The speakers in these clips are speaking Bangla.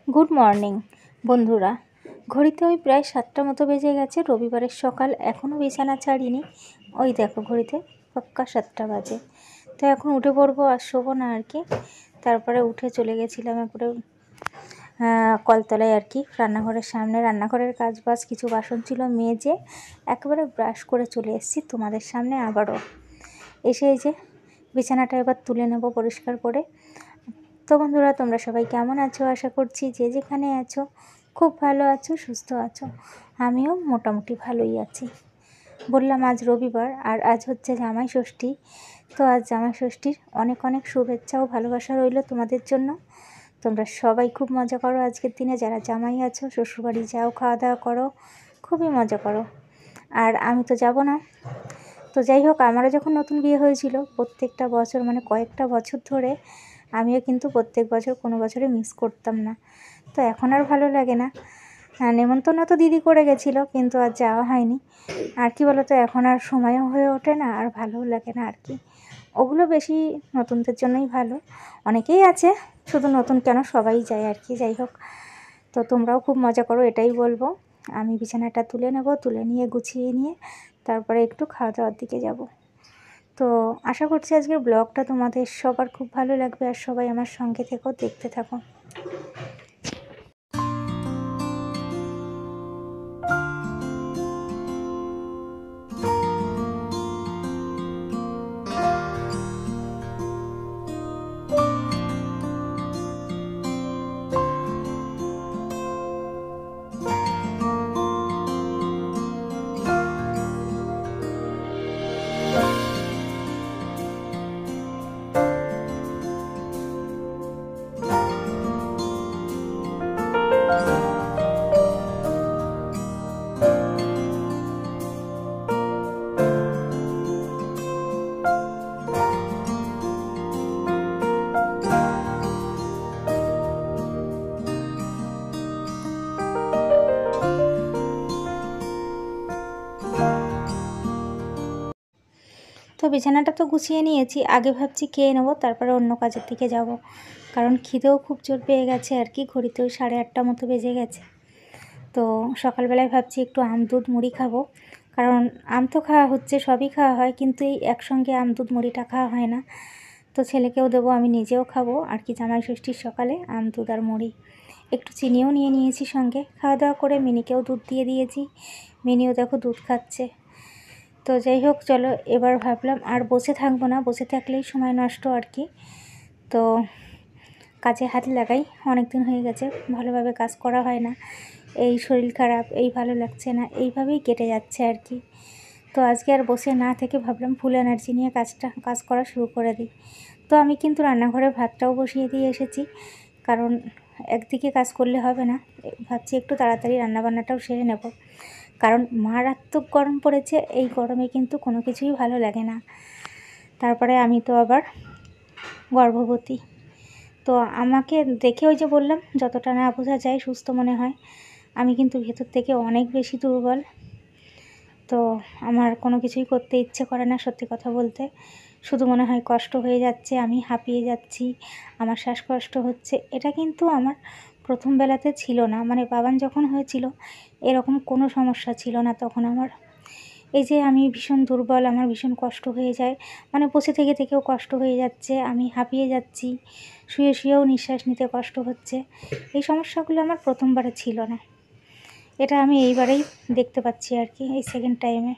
গুড মর্নিং বন্ধুরা। ঘড়িতে ওই প্রায় 7টার মতো বেজে গেছে। রবিবারের সকাল, এখনও বিছানা ছাড়িনি। ওই দেখো ঘড়িতে পাক্কা 7টা বাজে। তো এখন উঠে পড়বো, আর শোবো না আর কি। তারপরে উঠে চলে গেছিলাম একবারে কলতলায় আর কি, রান্নাঘরের সামনে। রান্নাঘরের কাজ বাজ কিছু বাসন ছিল, মেজে একেবারে ব্রাশ করে চলে এসেছি তোমাদের সামনে আবারও। এসে এই যে বিছানাটা এবার তুলে নেব পরিষ্কার করে। তো বন্ধুরা, তোমরা সবাই কেমন আছো? আশা করছি যে যেখানে আছো খুব ভালো আছো, সুস্থ আছো। আমিও মোটামুটি ভালোই আছি। বললাম আজ রবিবার, আর আজ হচ্ছে জামাই ষষ্ঠী। তো আজ জামাই ষষ্ঠীর অনেক অনেক শুভেচ্ছা ও ভালোবাসা রইল তোমাদের জন্য। তোমরা সবাই খুব মজা করো আজকের দিনে, যারা জামাই আছো শ্বশুরবাড়ি যাও, খাওয়া দাওয়া করো, খুবই মজা করো। আর আমি তো যাব না। তো যাই হোক, আমারও যখন নতুন বিয়ে হয়েছিল প্রত্যেকটা বছর, মানে কয়েকটা বছর ধরে আমিও কিন্তু প্রত্যেক বছর কোনো বছরে মিস করতাম না। তো এখন আর ভালো লাগে না। নেমন্তন্ন তো দিদি করে গেছিলো, কিন্তু আর যাওয়া হয়নি। আর কি বলো তো, এখন আর সময়ও হয়ে ওঠে না, আর ভালোও লাগে না আর কি। ওগুলো বেশি নতুনদের জন্যই ভালো। অনেকেই আছে, শুধু নতুন কেন, সবাই যায় আর কি। যাই হোক, তো তোমরাও খুব মজা করো, এটাই বলবো। আমি বিছানাটা তুলে নেব, তুলে নিয়ে গুছিয়ে নিয়ে তারপরে একটু খাওয়া দাওয়ার দিকে যাব। তো আশা করছি আজকের ব্লগটা তোমাদের সবার খুব ভালো লাগবে, আর সবাই আমার সঙ্গে থেকো, দেখতে থাকো। তো বিছানাটা তো গুছিয়ে নিয়েছি, আগে ভাবছি খেয়ে নেবো, তারপরে অন্য কাজের দিকে যাব। কারণ খিদেও খুব জোর পেয়ে গেছে আর কি। ঘড়িতেও 8:30 মতো বেজে গেছে। তো সকালবেলায় ভাবছি একটু আম দুধ মুড়ি খাবো। কারণ আম তো খাওয়া হচ্ছে, সবই খাওয়া হয়, কিন্তু এই একসঙ্গে আম দুধ মুড়িটা খাওয়া হয় না। তো ছেলেকেও দেবো, আমি নিজেও খাবো আর কি। জামাই ষষ্ঠীর সকালে আম দুধ আর মুড়ি, একটু চিনিও নিয়ে নিয়েছি সঙ্গে। খাওয়া দাওয়া করে মিনিকেও দুধ দিয়ে দিয়েছি। মিনিও দেখো দুধ খাচ্ছে। তো যাই হোক, চলো এবার ভাবলাম আর বসে থাকবো না, বসে থাকলেই সময় নষ্ট আর কি। তো কাজে হাত লাগাই, অনেক দিন হয়ে গেছে ভালোভাবে কাজ করা হয় না। এই শরীর খারাপ, এই ভালো লাগছে না, এইভাবেই কেটে যাচ্ছে আর কি। তো আজকে আর বসে না থেকে ভাবলাম ফুল এনার্জি নিয়ে কাজ করা শুরু করে দিই। তো আমি কিন্তু রান্নাঘরে ভাতটাও বসিয়ে দিয়ে এসেছি, কারণ একদিকে কাজ করলে হবে না। ভাবছি একটু তাড়াতাড়ি রান্নাবান্নাটাও সেরে নেব, কারণ মারাত্মক গরম পড়েছে। এই গরমে কিন্তু কোনো কিছুই ভালো লাগে না। তারপরে আমি তো আবার গর্ভবতী। তো আমাকে দেখে ওই যে বললাম, যতটা না বোঝা যায় সুস্থ মনে হয়, আমি কিন্তু ভেতর থেকে অনেক বেশি দুর্বল। তো আমার কোনো কিছুই করতে ইচ্ছে করে না, সত্যি কথা বলতে। শুধু মনে হয় কষ্ট হয়ে যাচ্ছে, আমি হাঁপিয়ে যাচ্ছি, আমার শ্বাসকষ্ট হচ্ছে। এটা কিন্তু আমার প্রথম বেলাতে ছিল না, মানে বাবান যখন হয়েছিল এরকম কোনো সমস্যা ছিল না তখন আমার। এই যে আমি ভীষণ দুর্বল, আমার ভীষণ কষ্ট হয়ে যায়, মানে বসে থেকে থেকেও কষ্ট হয়ে যাচ্ছে, আমি হাঁপিয়ে যাচ্ছি, শুয়ে শুয়েও নিঃশ্বাস নিতে কষ্ট হচ্ছে। এই সমস্যাগুলো আমার প্রথমবারে ছিল না, এটা আমি এইবারেই দেখতে পাচ্ছি আর কি, এই সেকেন্ড টাইমে।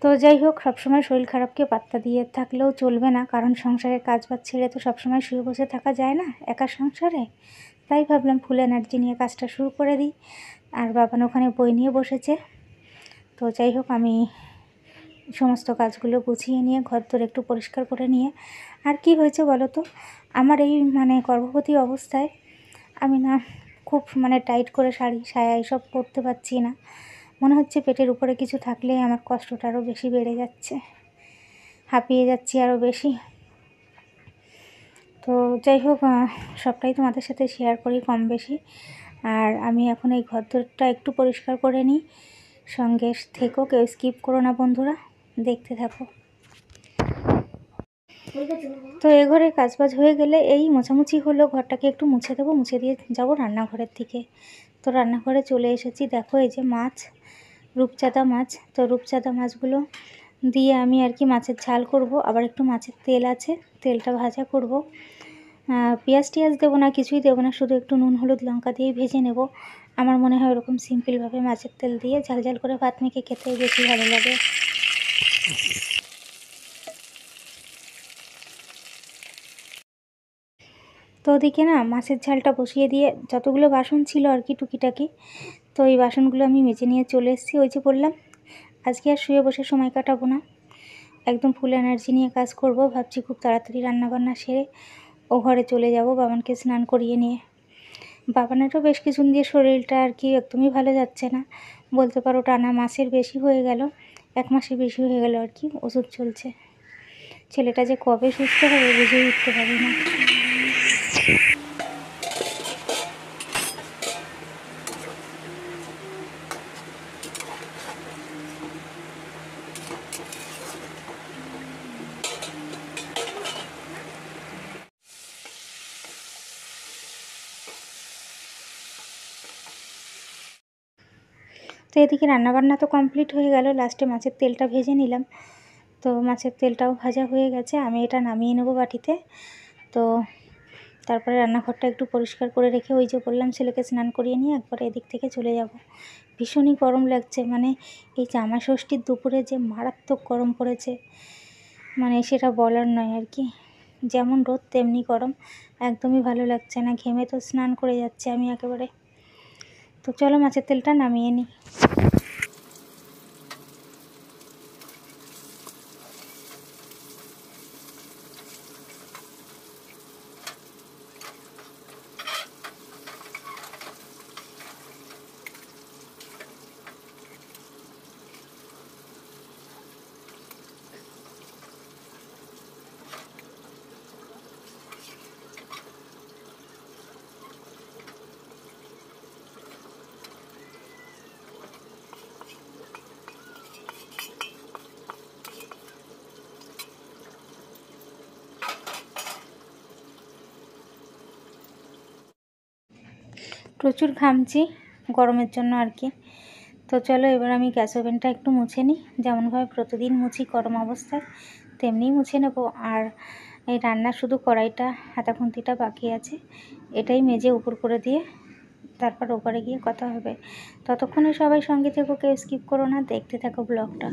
তো যাই হোক, সবসময় শরীর খারাপকে পাত্তা দিয়ে থাকলেও চলবে না, কারণ সংসারের কাজ বাজ ছেড়ে তো সবসময় শুয়ে বসে থাকা যায় না একা সংসারে। তাই ভাবলাম ফুল এনার্জি নিয়ে কাজটা শুরু করে দিই। আর বাবান ওখানে বই নিয়ে বসেছে। তো যাই হোক, আমি সমস্ত কাজগুলো গুছিয়ে নিয়ে ঘরদোর একটু পরিষ্কার করে নিয়ে, আর কি হয়েছে বলো তো, আমার এই মানে গর্ভবতী অবস্থায় আমি না খুব মানে টাইট করে শাড়ি সায়া এইসব পরতে পারছি না। মনে হচ্ছে পেটের উপরে কিছু থাকলে আমার কষ্টটা আরও বেশি বেড়ে যাচ্ছে, হাঁপিয়ে যাচ্ছি আরও বেশি। তো যাই হোক, সবটাই তোমাদের সাথে শেয়ার করি কম বেশি। আর আমি এখন এই ঘরদোরটা একটু পরিষ্কার করে নিই। সঙ্গে থেকো, কেউ স্কিপ করো না বন্ধুরা, দেখতে থাকো। তো এ ঘরের কাজবাজ হয়ে গেলে এই মোছামুছি হলো, ঘরটাকে একটু মুছে দেবো, মুছে দিয়ে যাব রান্নাঘরের দিকে। তো রান্নাঘরে চলে এসেছি। দেখো এই যে মাছ, রূপচাঁদা মাছ। তো রূপচাঁদা মাছগুলো দিয়ে আমি আর কি মাছের ঝাল করব। আবার একটু মাছের তেল আছে, তেলটা ভাজা করব। পেঁয়াজ টিয়াজ দেবো না, কিছুই দেবো না, শুধু একটু নুন হলুদ লঙ্কা দিয়ে ভেজে নেব। আমার মনে হয় ওরকম সিম্পলভাবে মাছের তেল দিয়ে ঝাল ঝাল করে ভাত মেখে খেতে বেশি ভালো লাগে। তো ওদিকে না মাছের ঝালটা বসিয়ে দিয়ে যতগুলো বাসন ছিল আর কি টুকিটাকি, তো এই বাসনগুলো আমি মেজে নিয়ে চলে এসেছি। ওই যে বললাম আজকে আর শুয়ে বসে সময় কাটাবো না, একদম ফুল এনার্জি নিয়ে কাজ করব। ভাবছি খুব তাড়াতাড়ি রান্নাবান্না সেরে ও ঘরে চলে যাব বাবানকে স্নান করিয়ে নিয়ে। বাবানেরও বেশ কিছুদিন দিয়ে শরীরটা আর কি একদমই ভালো যাচ্ছে না, বলতে পারো টানা মাসের বেশি হয়ে গেল, 1 মাসের বেশি হয়ে গেল আর কি ওষুধ চলছে। ছেলেটা যে কবে সুস্থ হবে বুঝেই উঠতে পারি না। তো এদিকে রান্নাবান্না তো কমপ্লিট হয়ে গেল, লাস্টে মাছের তেলটা ভেজে নিলাম। তো মাছের তেলটাও ভাজা হয়ে গেছে, আমি এটা নামিয়ে নেব বাটিতে। তো তারপরে রান্নাঘরটা একটু পরিষ্কার করে রেখে ওই যে বললাম ছেলেকে স্নান করিয়ে নিয়ে একবারে এদিক থেকে চলে যাব। ভীষণই গরম লাগছে, মানে এই জামাই ষষ্ঠীর দুপুরে যে মারাত্মক গরম পড়েছে, মানে সেটা বলার নয় আর কি। যেমন রোদ তেমনি গরম, একদমই ভালো লাগছে না, ঘেমে তো স্নান করে যাচ্ছে আমি একেবারে। তো চলো মাছের তেলটা নামিয়ে নিই। প্রচুর ঘামছি গরমের জন্য আর কি। তো চলো এবার আমি গ্যাস ওভেনটা একটু মুছে নিই, যেমনভাবে প্রতিদিন মুছি গরম অবস্থায় তেমনিই মুছে নেব। আর এই রান্নার শুধু কড়াইটা হাতা খুন্তিটা বাকি আছে, এটাই মেজে উপর করে দিয়ে তারপর ওপরে গিয়ে কথা হবে। ততক্ষণে সবাই সঙ্গে থেকো, কেউ স্কিপ করো না, দেখতে থাকো ব্লগটা।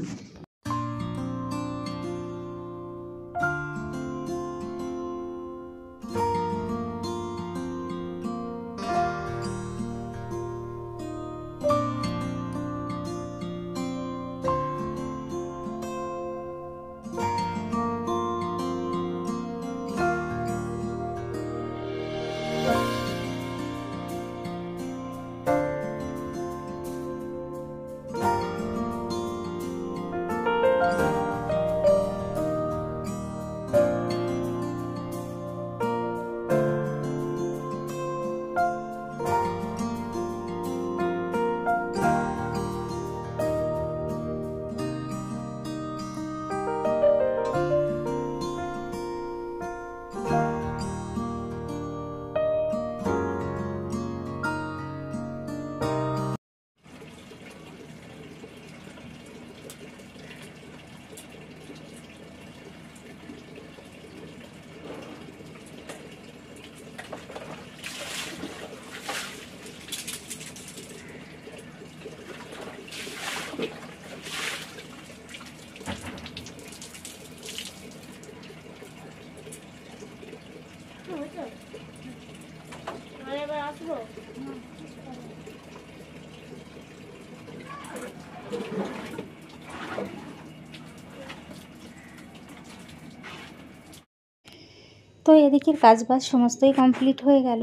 তো এদিকের কাজবাজ সমস্তই কমপ্লিট হয়ে গেল।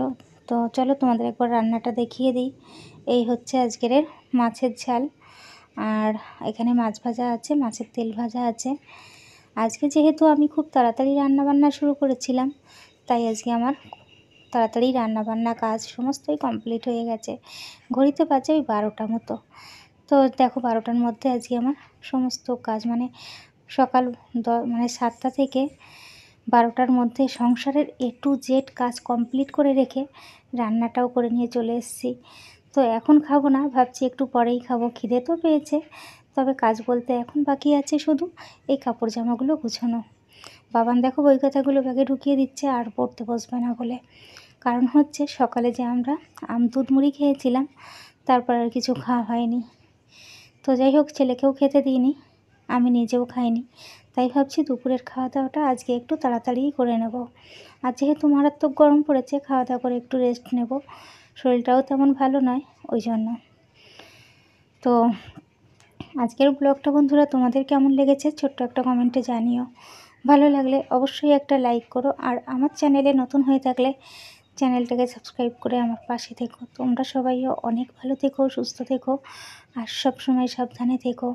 তো চলো তোমাদের একবার রান্নাটা দেখিয়ে দিই। এই হচ্ছে আজকের মাছের ঝাল, আর এখানে মাছ ভাজা আছে, মাছের তেল ভাজা আছে। আজকে যেহেতু আমি খুব তাড়াতাড়ি রান্নাবান্না শুরু করেছিলাম, তাই আজকে আমার তাড়াতাড়ি রান্নাবান্না কাজ সমস্তই কমপ্লিট হয়ে গেছে। ঘড়িতে বাজে ওই 12টা মতো। তো দেখো 12টার মধ্যে আজকে আমার সমস্ত কাজ, মানে সকাল 7টা থেকে 12টার মধ্যে সংসারের A to Z কাজ কমপ্লিট করে রেখে রান্নাটাও করে নিয়ে চলে এসেছি। তো এখন খাবো না, ভাবছি একটু পরেই খাবো। খিদে তো পেয়েছে, তবে কাজ বলতে এখন বাকি আছে শুধু এই কাপড় জামাগুলো গুছানো। বাবান দেখো বই খাতাগুলো ব্যাগে ঢুকিয়ে দিচ্ছে, আর পড়তে বসবে না বলে। কারণ হচ্ছে সকালে যে আমরা দুধ মুড়ি খেয়েছিলাম, তারপর আর কিছু খাওয়া হয়নি। তো যাই হোক, ছেলেকেও খেতে দিইনি, আমি নিজেও খাইনি। তাই ভাবছি দুপুরের খাওয়া দাওয়াটা আজকে একটু তাড়াতাড়িই করে নেব। আর যেহেতু মারাত্মক গরম পড়েছে, খাওয়া দাওয়া করে একটু রেস্ট নেব, শরীরটাও তেমন ভালো নয় ওই জন্য। তো আজকের ব্লগটা বন্ধুরা তোমাদের কেমন লেগেছে ছোট্ট একটা কমেন্টে জানিও। ভালো লাগলে অবশ্যই একটা লাইক করো, আর আমার চ্যানেলে নতুন হয়ে থাকলে চ্যানেলটাকে সাবস্ক্রাইব করে আমার পাশে থেকো। তোমরা সবাইও অনেক ভালো থেকো, সুস্থ থেকো, আর সব সময় সাবধানে থেকো।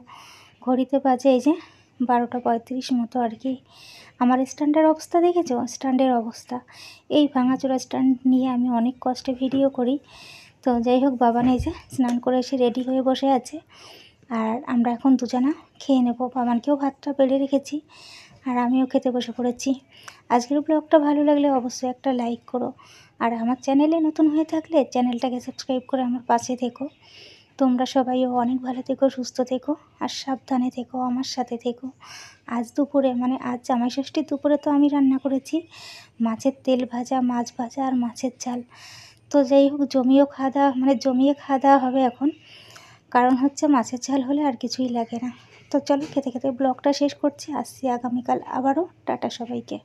ঘড়িতে বাজে এই যে 12টা 35 মতো আর কি। আমার স্ট্যান্ডের অবস্থা দেখেছো? স্ট্যান্ডের অবস্থা, এই ভাঙাচোরা স্ট্যান্ড নিয়ে আমি অনেক কষ্টে ভিডিও করি। তো যাই হোক, বাবান এই যে স্নান করে এসে রেডি হয়ে বসে আছে, আর আমরা এখন দুজনা খেয়ে নেব। বাবানকেও ভাতটা বেড়ে রেখেছি, আর আমিও খেতে বসে পড়েছি। আজকের ব্লগটা ভালো লাগলে অবশ্যই একটা লাইক করো, আর আমার চ্যানেলে নতুন হয়ে থাকলে চ্যানেলটাকে সাবস্ক্রাইব করে আমার পাশে থেকো। তোমরা সবাইও অনেক ভালো থেকো, সুস্থ থেকো, আর সাবধানে থেকো, আমার সাথে থেকো। আজ দুপুরে আজ জামাই ষষ্ঠীর দুপুরে তো আমি রান্না করেছি মাছের তেল ভাজা, মাছ ভাজা আর মাছের ঝাল। তো যাই হোক, জমিয়ে খাওয়া দাওয়া হবে এখন, কারণ হচ্ছে মাছের ঝাল হলে আর কিছুই লাগে না। তো চলো খেতে খেতে ব্লগটা শেষ করছি, আসছি আগামীকাল আবারও। টাটা সবাইকে।